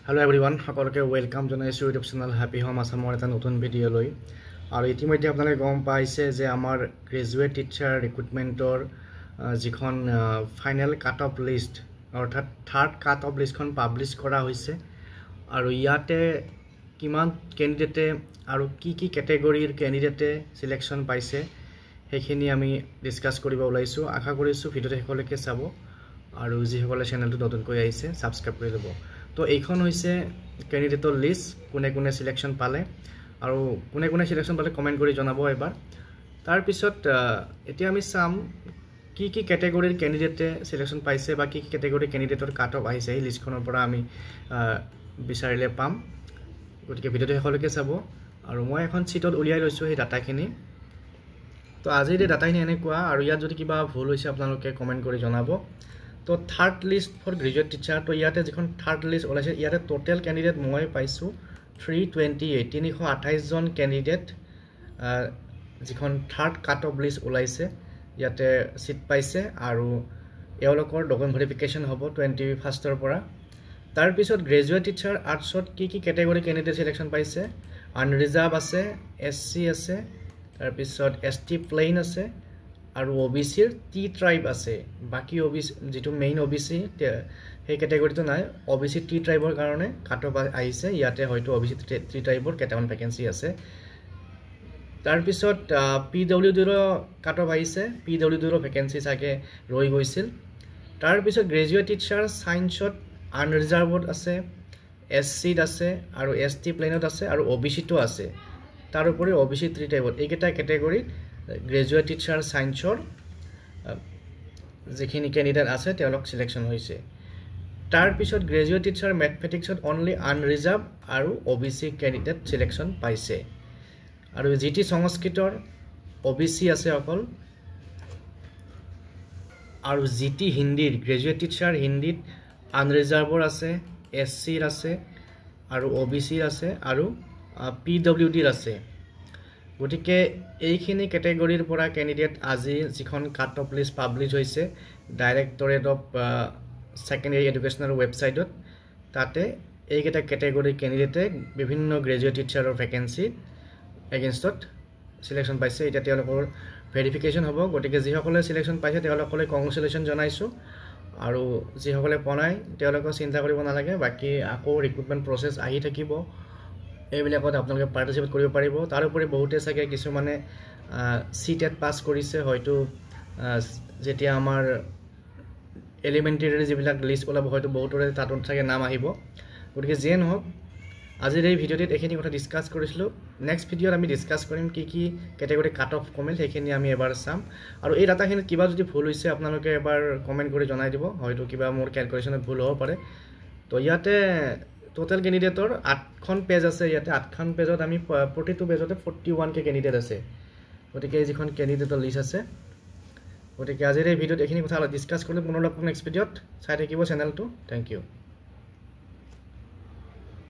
Hello everyone, সকলোকে welcome জনাইছো YouTube channel happy home আসামৰ এটা নতুন ভিডিও লৈ আৰু ইতিমধ্যে আপোনালোকে গম পাইছে যে আমাৰ গ্ৰেজুৱেট টিচাৰ ৰিক্ৰুটমেন্টৰ যিখন ফাইনাল কাট অফ লিষ্ট অৰ্থাৎ থাৰ্ড কাট অফ লিষ্টখন পাবলিশ কৰা হৈছে আৰু ইয়াতে কিমান ক্যান্ডিডেটে আৰু কি ক্যাটাগৰীৰ ক্যান্ডিডেটে সিলেকশন পাইছে সেইখিনি আমি ডিসকাস কৰিব ওলাইছো আশা কৰিছো ভিডিওটো শেষলৈকে চাব আৰু যিসকলে চেনেলটো নতুনকৈ আহিছে সাবস্ক্ৰাইব কৰি ল'ব তো এইখন হৈছে ক্যান্ডিডেটৰ লিষ্ট কোনে সিলেকশন পালে আৰু কোনে সিলেকশন পালে কমেন্ট কৰি জনাব এবাৰ তাৰ পিছত এতিয়া আমি চাম কি ক্যাটাগৰীৰ ক্যান্ডিডেটে সিলেকশন পাইছে বা কি ক্যাটাগৰীৰ ক্যান্ডিডেটৰ কাট অফ আহিছে এই লিষ্টখনৰ পৰা আমি বিচাৰিলে পাম গতিকে ভিডিওটো শেষলৈকে চাব আৰু মই এখন চিটত উলিয়াই লৈছো এই ডাটাখিনি তো আজি এই ডাটাখিনি এনেকুৱা আৰু ইয়াত যদি কিবা ভুল হৈছে আপোনালোকে কমেন্ট কৰি জনাব তো third list for graduate teacher তো ইয়াতে যিখন থাৰ্ড লিষ্ট ওলাইছে ইয়াতে টোটাল ক্যান্ডিডেট মই পাইছো 328 জন ক্যান্ডিডেট যিখন থাৰ্ড কাট অফ লিষ্ট ওলাইছে ইয়াতে সিট পাইছে আৰু এওঁলোকৰ ডকুমেন্ট ভেৰিফিকেশন হ'ব 21ৰ পৰা তাৰ পিছত গ্ৰেজুৱেট টিচাৰ আৰ্টছত কি ক্যাটাগৰী ক্যান্ডিডেট সিলেকশন পাইছে আনৰিজাৰ্ভ আছে এসসি আছে তাৰ পিছত এসটি প্লেন আছে আৰু ওবিসিৰ টি ট্ৰাইব আছে বাকি ওবিসি যেটো মেইন ওবিসি সেই ক্যাটাগৰীটো নাই ওবিসি টি ট্ৰাইবৰ কাৰণে কাট অফ আহিছে ইয়াতে হয়তো ওবিসি টি ট্ৰাইবৰ কেটামান ভ্যাকেন্সি আছে তাৰ পিছত পিডব্লিউডিৰ কাট অফ আহিছে পিডব্লিউডিৰ ভ্যাকেন্সি থাকে ৰৈ গৈছিল তাৰ পিছত গ্ৰেজুৱেট টিচাৰ সায়েন্সত আনৰিজাৰ্ভড আছে এসসিত আছে আৰু এসটি প্লেনত আছে আৰু ওবিসিটো আছে তাৰ উপৰি ওবিসি টি ট্ৰাইবত এইকেইটা ক্যাটাগৰী গ্ৰেজুৱেট টিচাৰ সায়েন্সৰ যিখিনি ক্যান্ডিডেট আছে তেওঁলোক সিলেকশন হৈছে তাৰ পিছত গ্ৰেজুৱেট টিচাৰ ম্যাথমেটিক্সত অনলি আনৰিজাৰ্ভ আৰু ওবিসি ক্যান্ডিডেট সিলেকশন পাইছে আৰু জিটি সংস্কৃতৰ ওবিসি আছে অকল আৰু জিটি হিন্দীৰ গ্ৰেজুৱেট টিচাৰ হিন্দীত আনৰিজাৰ্ভৰ আছে এসসিৰ আছে আৰু ওবিসিৰ আছে আৰু পিডব্লিউডিৰ আছে গতিকে এইখিনি ক্যাটাগৰীৰ পৰা ক্যান্ডিডেট আজি যিখন কাট অফ লিষ্ট পাবলিশ হৈছে ডাইৰেক্টৰেট অফ সেকেন্ডাৰী এডুকেশনৰ ওয়েবসাইটত তাতে এইকেইটা ক্যাটাগৰীৰ ক্যান্ডিডেটে বিভিন্ন গ্ৰেজুৱেট টিচাৰৰ ভ্যাকেন্সি এগেইনষ্টত সিলেকশন পাইছে এটা তেওঁলোকৰ ভেৰিফিকেশন হ'ব গতিকে যিসকলে সিলেকশন পাইছে তেওঁলোকলৈ কংগ্ৰেচুলেশ্যন জনাইছো আৰু যিসকলে পনাই তেওঁলোকক চিন্তা কৰিব নালাগে বাকি আকৌ ৰিক্ৰুটমেন্ট প্ৰসেস আহি থাকিব এইবিলাকত আপোনালোকে পাৰ্টিসিপেট কৰিব পাৰিব তাৰ উপৰি বহুতে চাগে কিছুমানে সিটেট পাস কৰিছে হয়তো যেতিয়া আমাৰ এলিমেন্টাৰী যিবিলাক লিষ্ট ওলাব হয়তো বহুতৰে তাত চাগে নাম আহিব গতিকে যেন হওক আজিৰ এই ভিডিওটিত এখিনি কথা ডিসকাস কৰিছিলো নেক্সট ভিডিওত আমি ডিসকাস কৰিম কি ক্যাটাগৰী কাট অফ কমেল সেইখিনি আমি এবাৰ চাম আৰু এই ডাটাখিনি কিবা যদি ভুল হৈছে আপোনালোকে এবাৰ কমেন্ট কৰি জনাই দিব হয়তো কিবা মোৰ ক্যালকুলেশনত ভুল হ'ব পাৰে তো ইয়াতে টোটাল ক্যান্ডিডেটৰ 8খন পেজ আছে ইয়াতে 8খন পেজত আমি প্ৰতিটো পেজতে 41 কে ক্যান্ডিডেট আছে গতিকে যিখন ক্যান্ডিডেটৰ লিষ্ট আছে গতিকে আজিৰ এই ভিডিওত এখিনি কথা ডিসকাস কৰিলে পুনৰ লগ পাম নেক্সট ভিডিওত চাই থাকিব চেনেলটো থ্যাংক ইউ